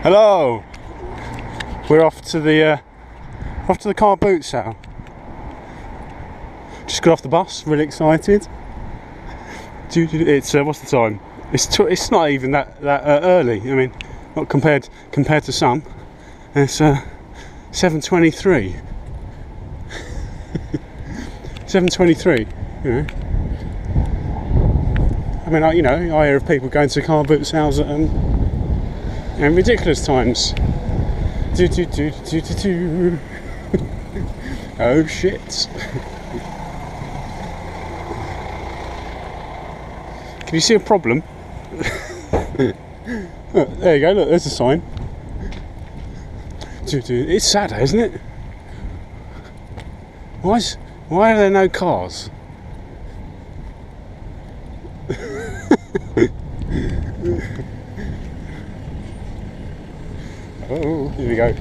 Hello. We're off to the car boot sale. Just got off the bus, really excited. It's what's the time? It's not even that early. I mean, not compared to some. It's 7:23. 7:23. You know. I mean, I hear of people going to car boot sales at ridiculous times. Oh shit. Can you see a problem? Oh, there you go, look, there's a sign. It's sad, isn't it? Why are there no cars? Oh, here we go.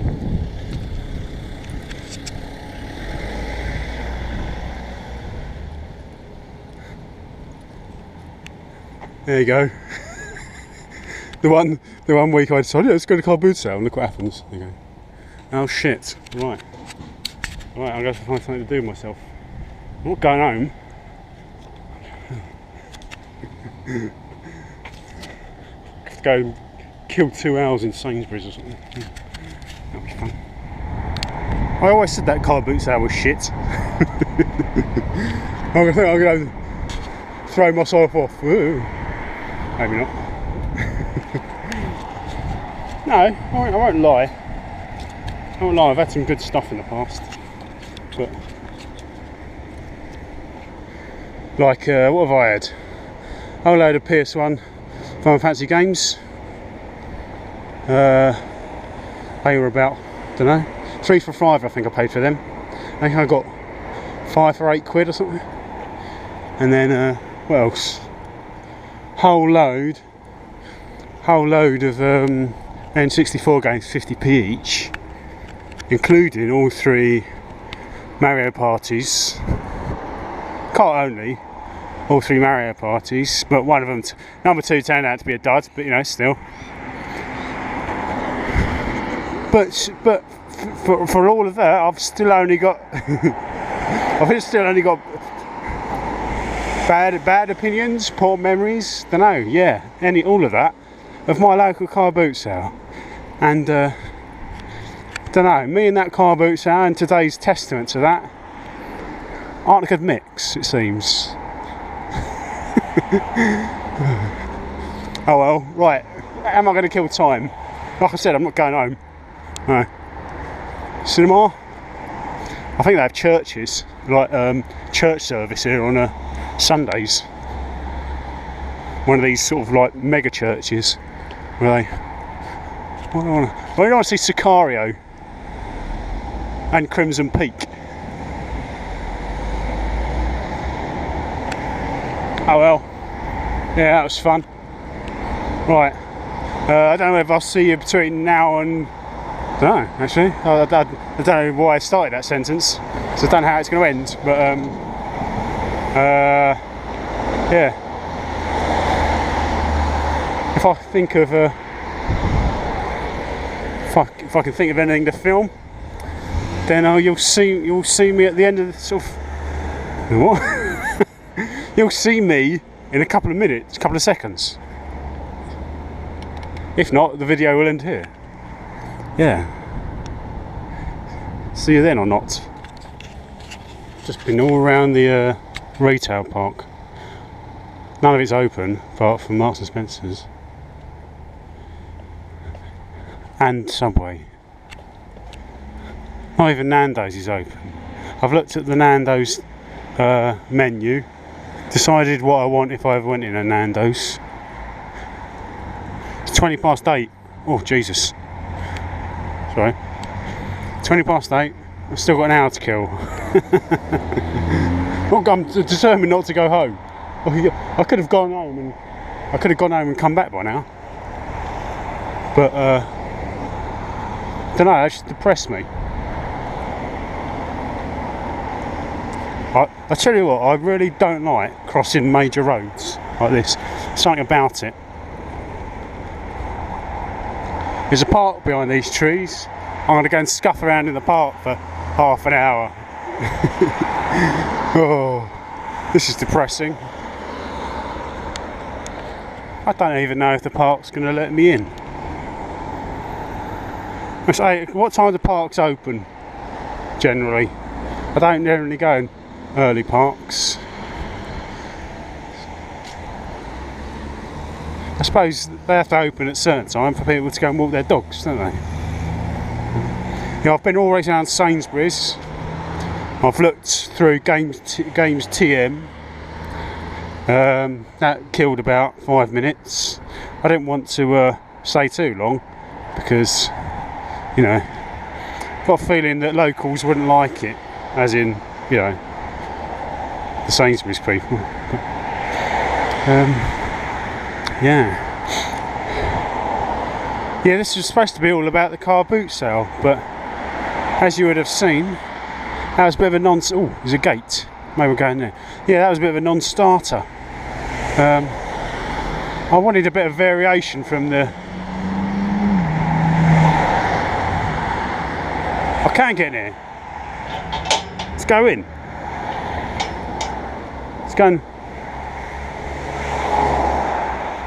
There you go. the one week I decided, let's go to car boot sale and look what happens. There you go. Oh shit. Right, I'm going to have to find something to do with myself. I'm not going home. I have to go kill 2 hours in Sainsbury's or something. That'll be fun. I always said that car boot sale was shit. I'm going to throw myself off. Ooh. Maybe not. No, I won't lie. I've had some good stuff in the past. But like, what have I had? A whole load of PS1 Final Fantasy games. They were about, don't know, 3 for £5 I think I paid for them. I think I got 5 for £8 or something. And then what else? Whole load of N64 games, 50p each, including all 3 Mario parties. Car only, all 3 Mario parties, but one of them, number 2, turned out to be a dud, but still. But for all of that, I've still only got bad opinions, poor memories, don't know, yeah, all of that of my local car boot sale. And don't know, me and that car boot sale and today's testament to that aren't a good mix, it seems. Oh well, right, am I going to kill time? Like I said, I'm not going home. No. Cinema? I think they have churches, like church service here on Sundays. One of these sort of like mega churches where I want to see Sicario and Crimson Peak. Oh well, yeah, that was fun. Right, I don't know if I'll see you between now and, I don't know actually, I don't know why I started that sentence, so I don't know how it's going to end, but yeah, if I think of if I can think of anything to film, then you'll see me at the end of the sort of what? You'll see me in a couple of minutes, couple of seconds. If not, the video will end here. Yeah. See you then or not. Just been all around the retail park. None of it's open apart from Marks and Spencer's and Subway. Not even Nando's is open. I've looked at the Nando's menu, decided what I want if I ever went in a Nando's. It's 8:20. Oh Jesus. Sorry. 8:20. I've still got an hour to kill. I'm determined not to go home. I could have gone home and come back by now. But don't know, that just depressed me. I tell you what, I really don't like crossing major roads like this. Something about it. There's a park behind these trees. I'm going to go and scuff around in the park for half an hour. Oh, this is depressing. I don't even know if the park's going to let me in. What time do parks open? Generally, I don't generally go in early parks. I suppose they have to open at a certain time for people to go and walk their dogs, don't they? Yeah, I've been all the way down Sainsbury's. I've looked through Games TM. That killed about 5 minutes. I didn't want to stay too long because, you know, I've got a feeling that locals wouldn't like it, as in, you know, the Sainsbury's people. Yeah, this was supposed to be all about the car boot sale, but as you would have seen, that was a bit of a oh, there's a gate. Maybe we'll go in there. Yeah, that was a bit of a non-starter. I wanted a bit of variation from the... I can't get in here. Let's go in. Let's go and...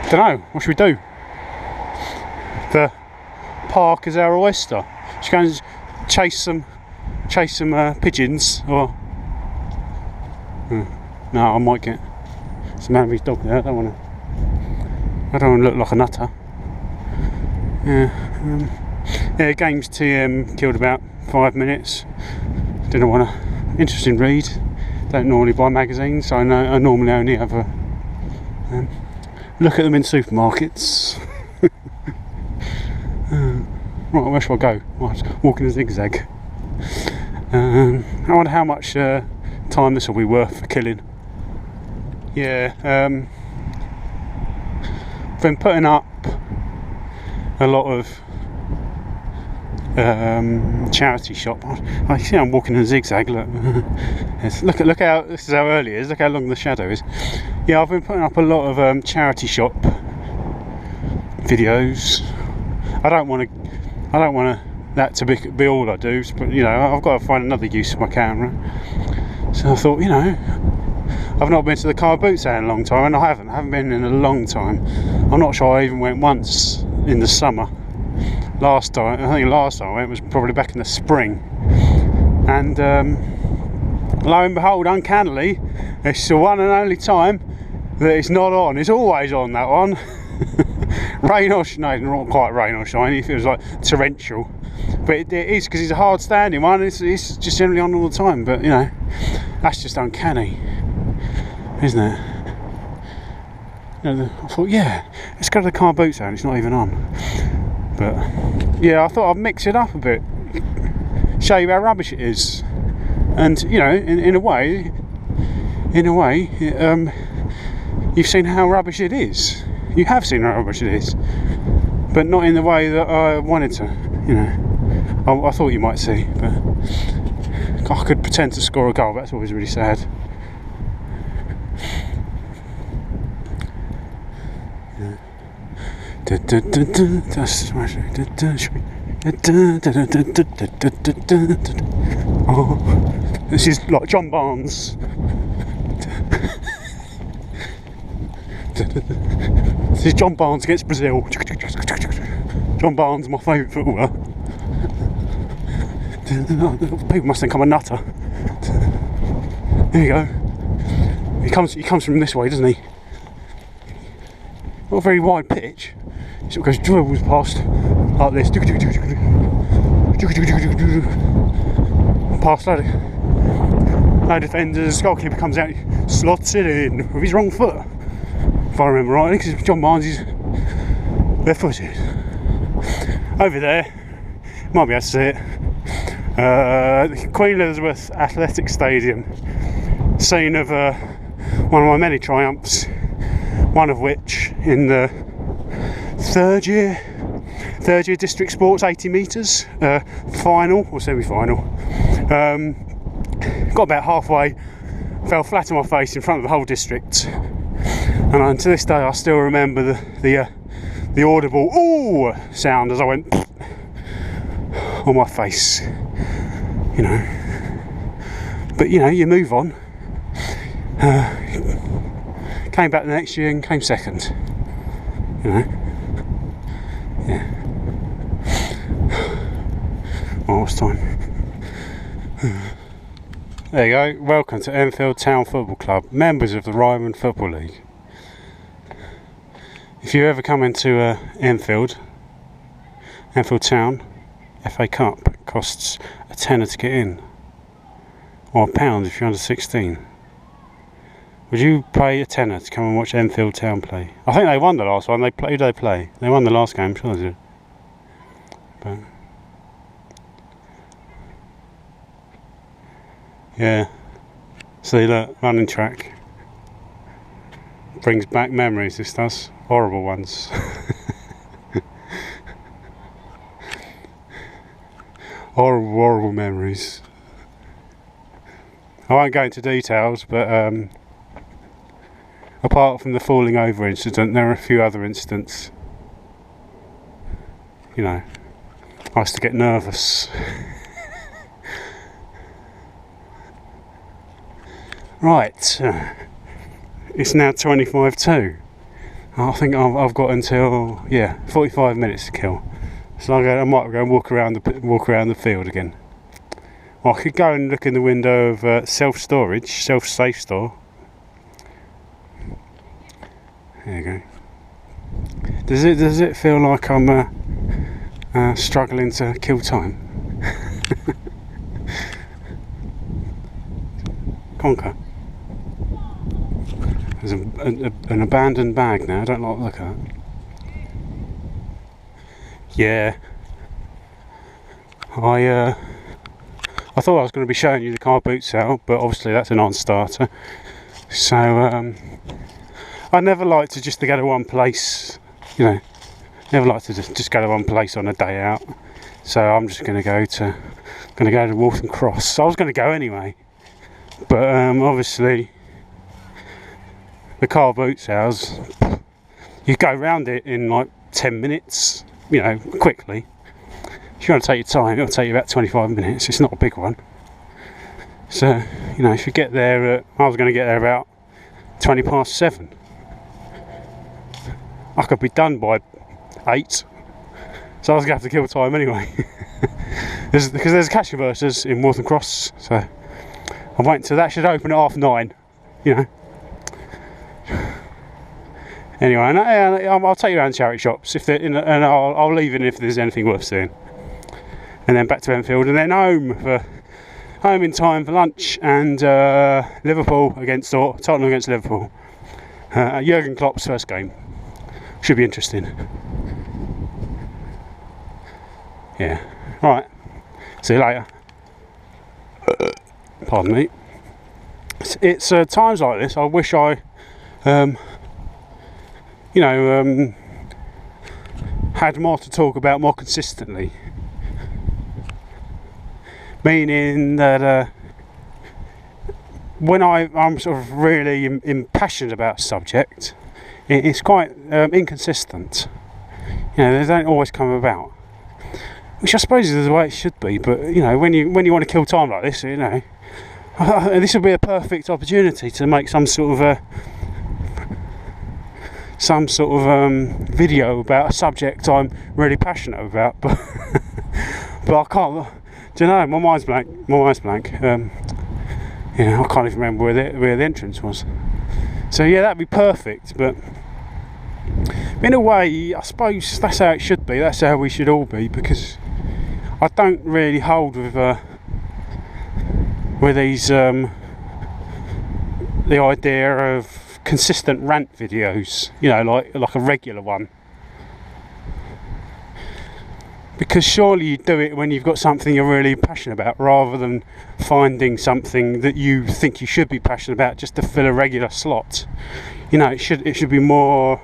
Don't know, what should we do? The park is our oyster. Should we go and chase some pigeons, or no, I might get some out of his dog there. I don't want to look like a nutter. Yeah, Games TM killed about 5 minutes. Didn't want to. Interesting read. Don't normally buy magazines, so I normally only have a look at them in supermarkets. Right, where shall I go? Walking a zigzag. I wonder how much time this will be worth for killing. Yeah, been putting up a lot of charity shop. I see I'm walking in a zigzag. Look, look how this is how early it is. Look how long the shadow is. Yeah, I've been putting up a lot of charity shop videos. I don't want that to be all I do, but you know, I've got to find another use for my camera. So I thought, you know, I've not been to the car boot sale in a long time, and I haven't been in a long time. I'm not sure I even went once in the summer. I think last time I went was probably back in the spring, and lo and behold, uncannily, it's the one and only time that it's not on. It's always on, that one. Rain or shine, not quite rain or shine, it feels like torrential, but it is, because it's a hard standing one. It's just generally on all the time, but you know, that's just uncanny, isn't it? You know, I thought, yeah, let's go to the car boot sale, it's not even on. But yeah, I thought I'd mix it up a bit, show you how rubbish it is, and you know, in a way, you've seen how rubbish it is. You have seen how rubbish it is, but not in the way that I wanted to. You know, I thought you might see, but I could pretend to score a goal. That's always really sad. Oh, this is like John Barnes. This is John Barnes against Brazil. John Barnes, my favourite footballer. People must think I'm a nutter. There you go. He comes from this way, doesn't he? Not a very wide pitch. He sort of dribbles past like this. Past load of defenders. Goalkeeper comes out, slots it in with his wrong foot, if I remember rightly, because John Barnes is barefooted. Over there, might be able to see it, Queen Elizabeth Athletic Stadium, scene of one of my many triumphs, one of which in the third year district sports 80 metres final or semi-final. Got about halfway, fell flat on my face in front of the whole district, and to this day I still remember the the audible ooh sound as I went on my face, you know. But you know, you move on. Came back the next year and came second, you know. Yeah. Oh, it's time. There you go. Welcome to Enfield Town Football Club, members of the Ryman Football League. If you ever come into Enfield Town, FA Cup costs a tenner to get in, or £1 if you're under 16. Would you pay a tenner to come and watch Enfield Town play? I think they won the last one. Who did they play? They won the last game, sure they did. But yeah. See, look, running track. Brings back memories, this does. Horrible ones. horrible memories. I won't go into details, but apart from the falling over incident, there are a few other incidents. You know, I used to get nervous. Right, it's now 25:02. I think I've got until 45 minutes to kill. So I might go and walk around the field again. Well, I could go and look in the window of self-safe store. There you go. Does it feel like I'm struggling to kill time? Conquer. There's an abandoned bag now. I don't like the look at that. Yeah. I thought I was going to be showing you the car boot sale, but obviously that's a non-starter. So I never like to just go to one place, you know. Never like to just go to one place on a day out. So I'm just going to go to Waltham Cross. So I was going to go anyway, but obviously the car boot sales, you go round it in like 10 minutes, you know, quickly. If you want to take your time, it'll take you about 25 minutes. It's not a big one. So, you know, if you get there, I was going to get there about 7:20. I could be done by 8. So I was going to have to kill time anyway. Because there's cash converters in Waltham Cross. So I'm waiting till that should open at 9:30, you know. Anyway, I'll take you around charity shops and I'll leave in if there's anything worth seeing. And then back to Enfield, and then home in time for lunch and Tottenham against Liverpool. Jurgen Klopp's first game. Should be interesting. Yeah. Right. See you later. Pardon me. It's times like this I wish I had more to talk about more consistently. Meaning that when I'm sort of really impassioned about a subject, it's quite inconsistent. You know, they don't always come about, which I suppose is the way it should be. But you know, when you want to kill time like this, you know, this would be a perfect opportunity to make some sort of video about a subject I'm really passionate about, but I can't. Do you know? My mind's blank. You know, I can't even remember where the entrance was. So yeah, that'd be perfect. But in a way, I suppose that's how it should be. That's how we should all be, because I don't really hold with these the idea of consistent rant videos, you know, like a regular one. Because surely you do it when you've got something you're really passionate about, rather than finding something that you think you should be passionate about just to fill a regular slot. You know, it should be more.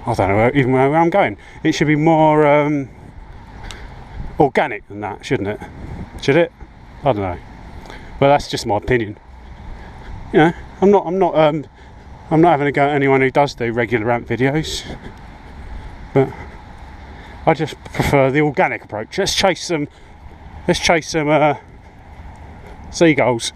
I don't know even where I'm going. It should be more organic than that, shouldn't it? Should it? I don't know. Well, that's just my opinion. You know, I'm not I'm not having a go at anyone who does do regular ramp videos, but I just prefer the organic approach. Let's chase some seagulls.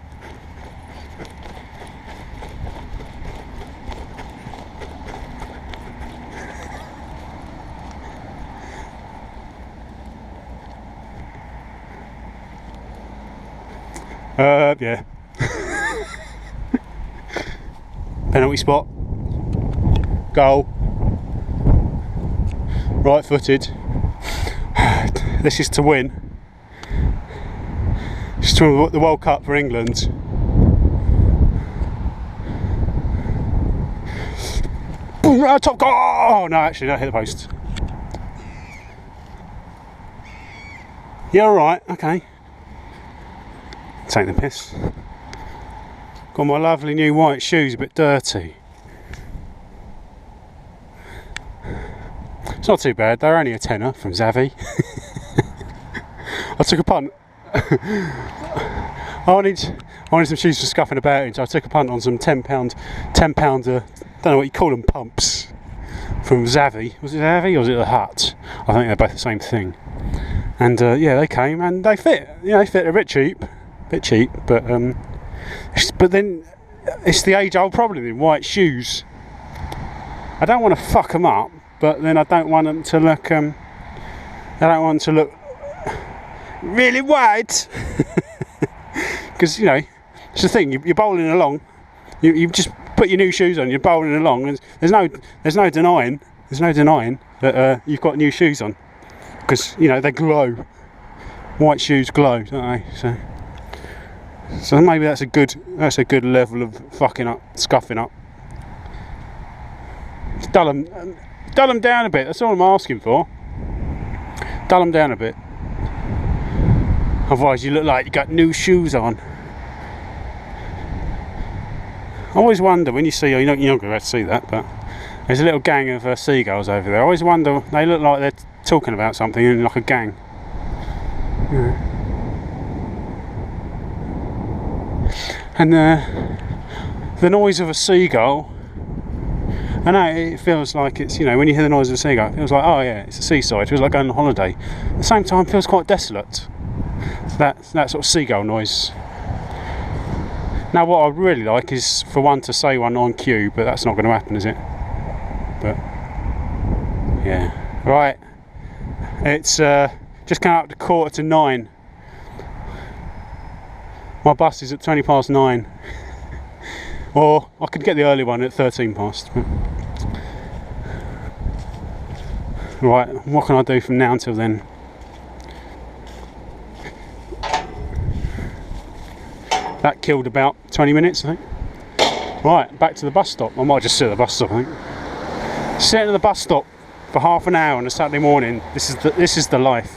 Yeah. Penalty spot. Goal. Right footed. This is to win. This is to win the World Cup for England. Boom, top goal! Oh no, actually, that hit the post. Yeah, alright, okay. Take the piss. Got my lovely new white shoes, a bit dirty. It's not too bad, they're only a tenner from Xavi. I took a punt. I wanted some shoes for scuffing about in, so I took a punt on some £10, don't know what you call them, pumps from Xavi. Was it Xavi or was it the Hut? I think they're both the same thing. And yeah, they came and they fit. You know, they fit a bit cheap, but then it's the age-old problem in white shoes. I don't want to fuck them up, but then I don't want them to look. I don't want to look really white, because you know it's the thing. You're bowling along. You just put your new shoes on. You're bowling along, and there's no denying that you've got new shoes on, because you know they glow. White shoes glow, don't they? So maybe that's a good level of fucking up, scuffing up. Just dull them down a bit. That's all I'm asking for. Dull them down a bit. Otherwise, you look like you got new shoes on. I always wonder when you see, you're not going to be able to see that, but there's a little gang of seagulls over there. I always wonder, they look like they're talking about something in like a gang. Yeah. And the noise of a seagull, I know it feels like it's, you know, when you hear the noise of a seagull, it feels like, oh yeah, it's a seaside, it feels like going on holiday. At the same time, it feels quite desolate, that sort of seagull noise. Now what I really like is for one to say one on cue, but that's not going to happen, is it? But yeah, right, it's just come up to 9:15. My bus is at 9:20, or I could get the early one at 13 past. But right, what can I do from now until then? That killed about 20 minutes, I think. Right, back to the bus stop. I might just sit at the bus stop, I think. Sitting at the bus stop for half an hour on a Saturday morning. This is the life.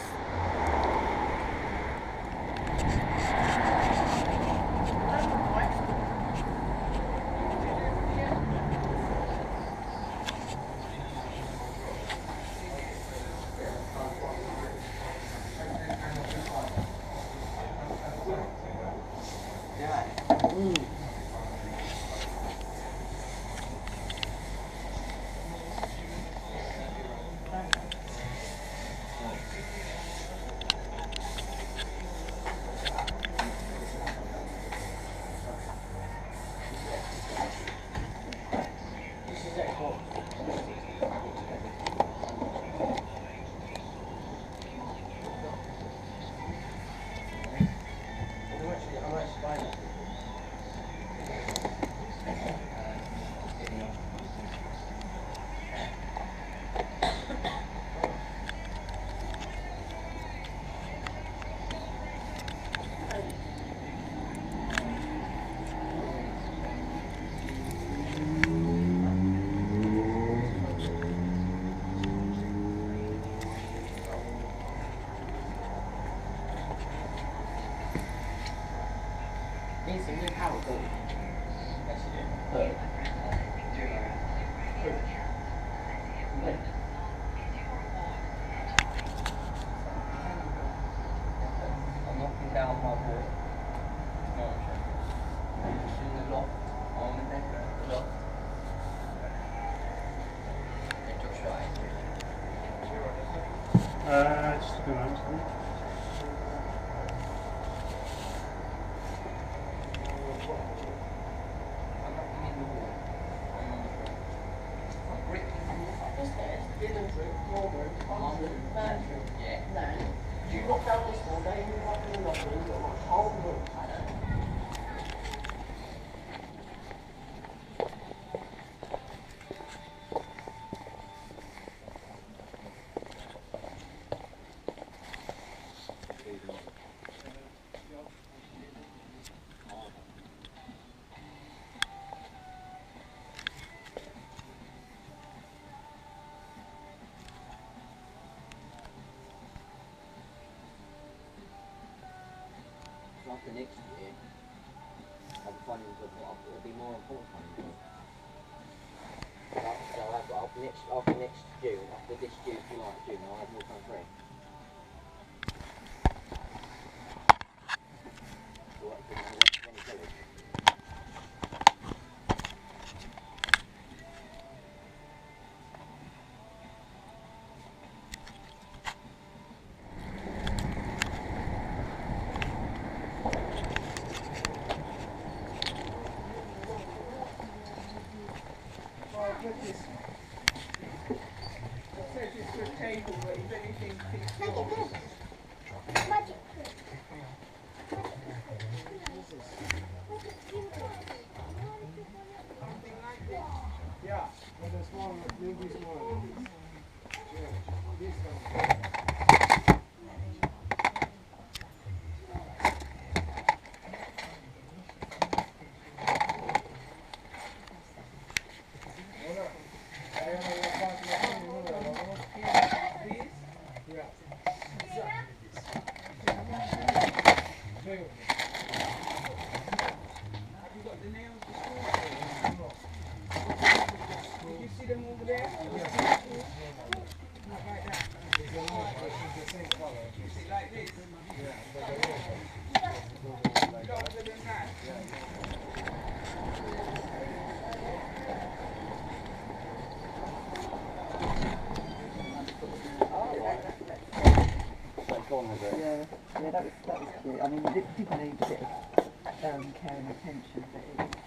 Just a moment. Do you knock down this one, then you knock in another one, you've got like whole room. After next year, I'll be finding it'll be more important finding. So after next June, after this June, June, I'll have more time free. So what, when you tell it? Table, but if anything fits yeah. But the small one, maybe small. Yeah. This one. Yeah, that was cute. I mean, it did need a bit of care and attention, but it was